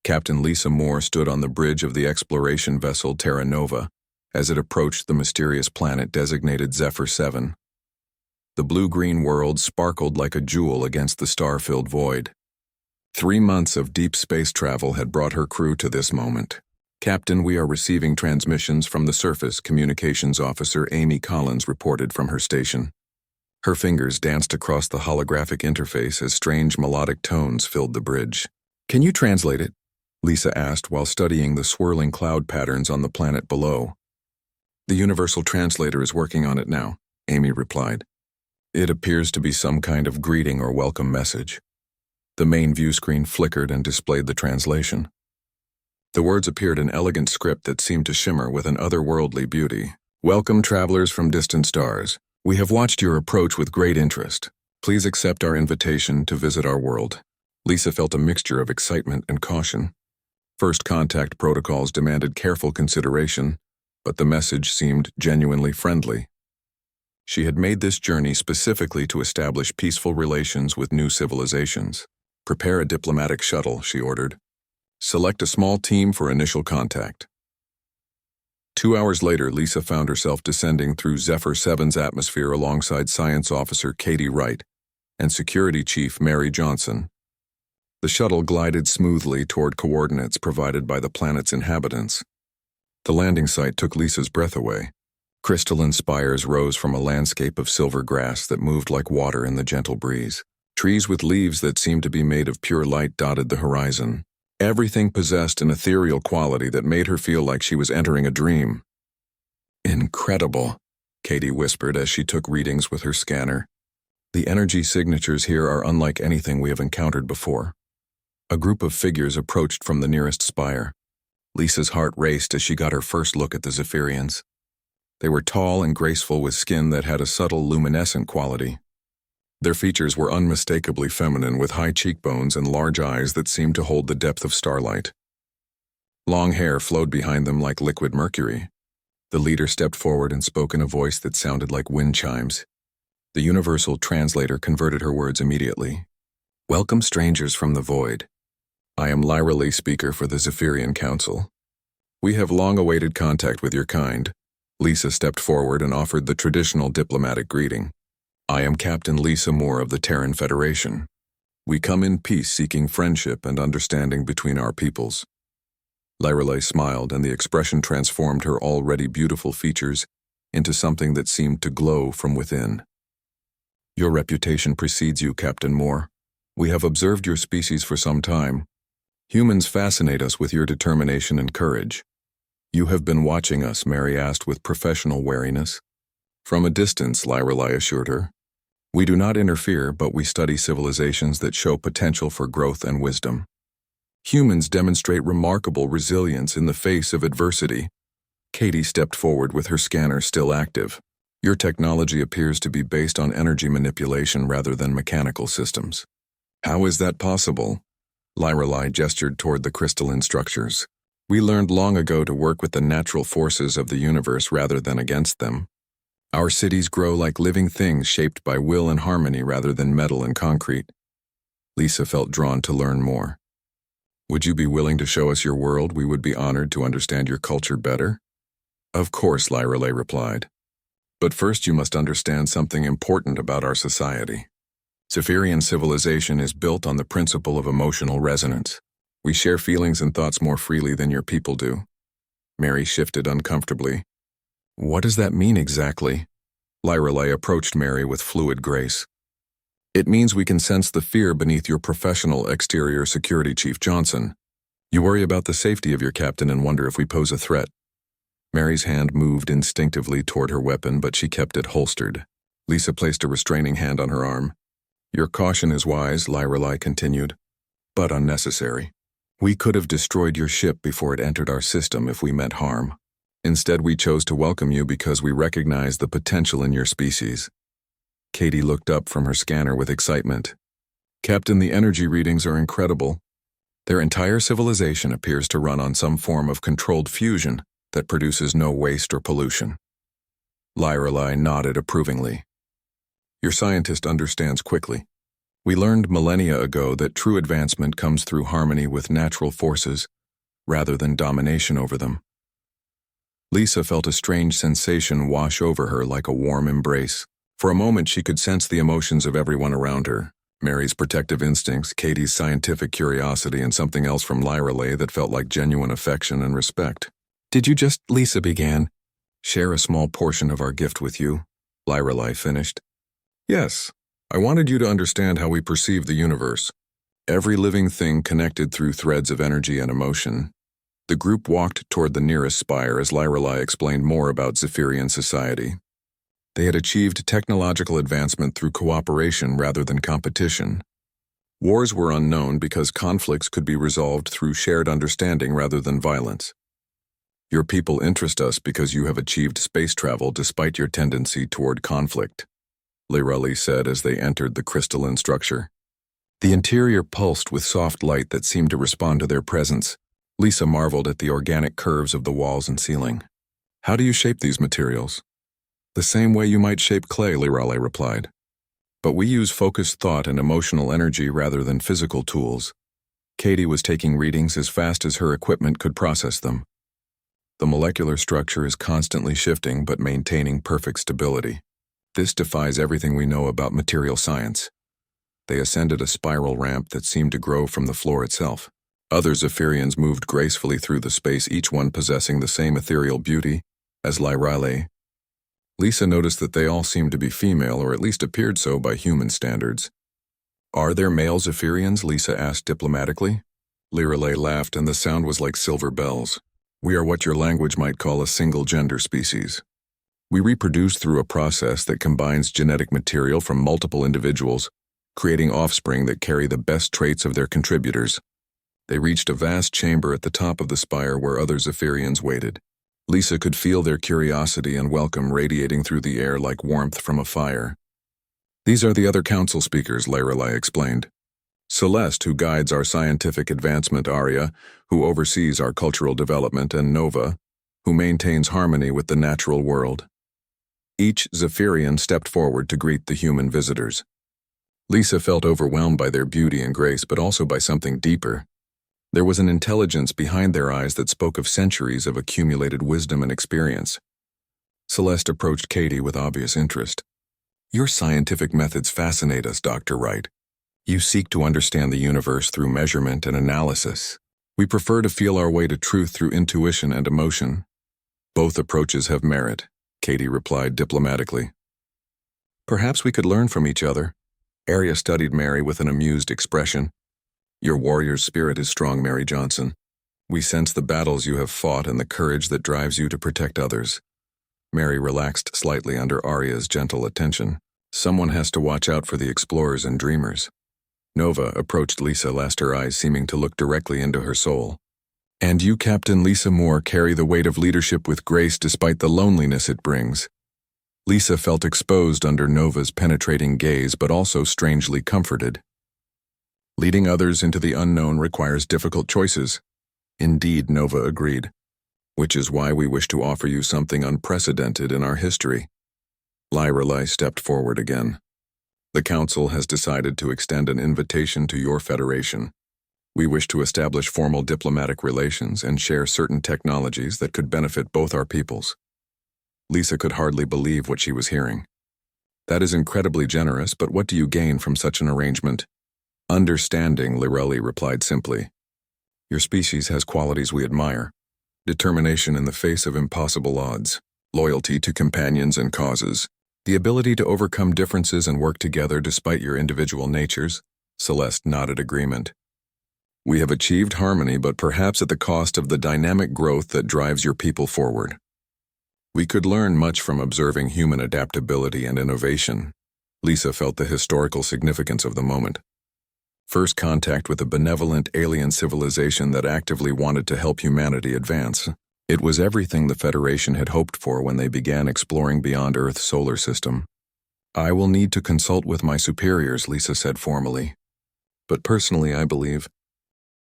Captain Lisa Moore stood on the bridge of the exploration vessel Terra Nova as it approached the mysterious planet designated Zephyr 7. The blue-green world sparkled like a jewel against the star-filled void. 3 months of deep space travel had brought her crew to this moment. "Captain, we are receiving transmissions from the surface," Communications Officer Amy Collins reported from her station. Her fingers danced across the holographic interface as strange melodic tones filled the bridge. "Can you translate it?" Lisa asked while studying the swirling cloud patterns on the planet below. "The Universal Translator is working on it now," Amy replied. "It appears to be some kind of greeting or welcome message." The main view screen flickered and displayed the translation. The words appeared in elegant script that seemed to shimmer with an otherworldly beauty. "Welcome, travelers from distant stars. We have watched your approach with great interest. Please accept our invitation to visit our world." Lisa felt a mixture of excitement and caution. First contact protocols demanded careful consideration, but the message seemed genuinely friendly. She had made this journey specifically to establish peaceful relations with new civilizations. "Prepare a diplomatic shuttle," she ordered. "Select a small team for initial contact." 2 hours later, Lisa found herself descending through Zephyr 7's atmosphere alongside Science Officer Katie Wright and Security Chief Mary Johnson. The shuttle glided smoothly toward coordinates provided by the planet's inhabitants. The landing site took Lisa's breath away. Crystalline spires rose from a landscape of silver grass that moved like water in the gentle breeze. Trees with leaves that seemed to be made of pure light dotted the horizon. Everything possessed an ethereal quality that made her feel like she was entering a dream. "Incredible," Katie whispered as she took readings with her scanner. "The energy signatures here are unlike anything we have encountered before." A group of figures approached from the nearest spire. Lisa's heart raced as she got her first look at the Zephyrians. They were tall and graceful with skin that had a subtle luminescent quality. Their features were unmistakably feminine with high cheekbones and large eyes that seemed to hold the depth of starlight. Long hair flowed behind them like liquid mercury. The leader stepped forward and spoke in a voice that sounded like wind chimes. The Universal Translator converted her words immediately. "Welcome, strangers from the void. I am Lyra Lee, speaker for the Zephyrian Council. We have long awaited contact with your kind." Lisa stepped forward and offered the traditional diplomatic greeting. "I am Captain Lisa Moore of the Terran Federation. We come in peace seeking friendship and understanding between our peoples." Lyra smiled, and the expression transformed her already beautiful features into something that seemed to glow from within. "Your reputation precedes you, Captain Moore. We have observed your species for some time. Humans fascinate us with your determination and courage." "You have been watching us," Mary asked with professional wariness. "From a distance," Lyra assured her. "We do not interfere, but we study civilizations that show potential for growth and wisdom. Humans demonstrate remarkable resilience in the face of adversity." Katie stepped forward with her scanner still active. "Your technology appears to be based on energy manipulation rather than mechanical systems." "How is that possible?" Lyra gestured toward the crystalline structures. "We learned long ago to work with the natural forces of the universe rather than against them. Our cities grow like living things shaped by will and harmony rather than metal and concrete." Lisa felt drawn to learn more. "Would you be willing to show us your world? We would be honored to understand your culture better." "Of course," Lyra replied. "But first you must understand something important about our society. Zephyrian civilization is built on the principle of emotional resonance. We share feelings and thoughts more freely than your people do." Mary shifted uncomfortably. "What does that mean exactly?" Lyra approached Mary with fluid grace. "It means we can sense the fear beneath your professional exterior security, Chief Johnson. You worry about the safety of your captain and wonder if we pose a threat." Mary's hand moved instinctively toward her weapon, but she kept it holstered. Lisa placed a restraining hand on her arm. "Your caution is wise," Lyra continued, "but unnecessary. We could have destroyed your ship before it entered our system if we meant harm. Instead, we chose to welcome you because we recognize the potential in your species." Katie looked up from her scanner with excitement. "Captain, the energy readings are incredible. Their entire civilization appears to run on some form of controlled fusion that produces no waste or pollution." Lyra nodded approvingly. "Your scientist understands quickly. We learned millennia ago that true advancement comes through harmony with natural forces, rather than domination over them. Lisa felt a strange sensation wash over her like a warm embrace. For a moment she could sense the emotions of everyone around her. Mary's protective instincts, Katie's scientific curiosity, and something else from Lyrelay that felt like genuine affection and respect. "Did you just," Lisa began, "share a small portion of our gift with you?" Lyrelay finished. "Yes. I wanted you to understand how we perceive the universe. Every living thing connected through threads of energy and emotion." The group walked toward the nearest spire as Lyrelay explained more about Zephyrian society. They had achieved technological advancement through cooperation rather than competition. Wars were unknown because conflicts could be resolved through shared understanding rather than violence. "Your people interest us because you have achieved space travel despite your tendency toward conflict," Lyrelay said as they entered the crystalline structure. The interior pulsed with soft light that seemed to respond to their presence. Lisa marveled at the organic curves of the walls and ceiling. "How do you shape these materials?" "The same way you might shape clay," Lyrelay replied. "But we use focused thought and emotional energy rather than physical tools." Katie was taking readings as fast as her equipment could process them. "The molecular structure is constantly shifting but maintaining perfect stability. This defies everything we know about material science." They ascended a spiral ramp that seemed to grow from the floor itself. Other Zephyrians moved gracefully through the space, each one possessing the same ethereal beauty as Lyrelay. Lisa noticed that they all seemed to be female, or at least appeared so by human standards. "Are there male Zephyrians?" Lisa asked diplomatically. Lyrelay laughed, and the sound was like silver bells. "We are what your language might call a single-gender species. We reproduce through a process that combines genetic material from multiple individuals, creating offspring that carry the best traits of their contributors." They reached a vast chamber at the top of the spire where other Zephyrians waited. Lisa could feel their curiosity and welcome radiating through the air like warmth from a fire. "These are the other council speakers," Lyrelay explained. "Celeste, who guides our scientific advancement, Arya, who oversees our cultural development, and Nova, who maintains harmony with the natural world." Each Zephyrian stepped forward to greet the human visitors. Lisa felt overwhelmed by their beauty and grace, but also by something deeper. There was an intelligence behind their eyes that spoke of centuries of accumulated wisdom and experience. Celeste approached Katie with obvious interest. "Your scientific methods fascinate us, Dr. Wright. You seek to understand the universe through measurement and analysis. We prefer to feel our way to truth through intuition and emotion." "Both approaches have merit," Katie replied diplomatically. "Perhaps we could learn from each other." Arya studied Mary with an amused expression. "Your warrior's spirit is strong, Mary Johnson. We sense the battles you have fought and the courage that drives you to protect others." Mary relaxed slightly under Arya's gentle attention. "Someone has to watch out for the explorers and dreamers." Nova approached Lisa, her eyes seeming to look directly into her soul. "And you, Captain Lisa Moore, carry the weight of leadership with grace despite the loneliness it brings." Lisa felt exposed under Nova's penetrating gaze, but also strangely comforted. "Leading others into the unknown requires difficult choices." "Indeed," Nova agreed. "Which is why we wish to offer you something unprecedented in our history." Lyrelay stepped forward again. "The Council has decided to extend an invitation to your Federation. We wish to establish formal diplomatic relations and share certain technologies that could benefit both our peoples." Lisa could hardly believe what she was hearing. "That is incredibly generous, but what do you gain from such an arrangement?" "Understanding," Lyrelay replied simply. "Your species has qualities we admire. Determination in the face of impossible odds, loyalty to companions and causes, the ability to overcome differences and work together despite your individual natures." Celeste nodded agreement. "We have achieved harmony, but perhaps at the cost of the dynamic growth that drives your people forward. We could learn much from observing human adaptability and innovation." Lisa felt the historical significance of the moment. First contact with a benevolent alien civilization that actively wanted to help humanity advance. It was everything the Federation had hoped for when they began exploring beyond Earth's solar system. "I will need to consult with my superiors," Lisa said formally. "But personally, I believe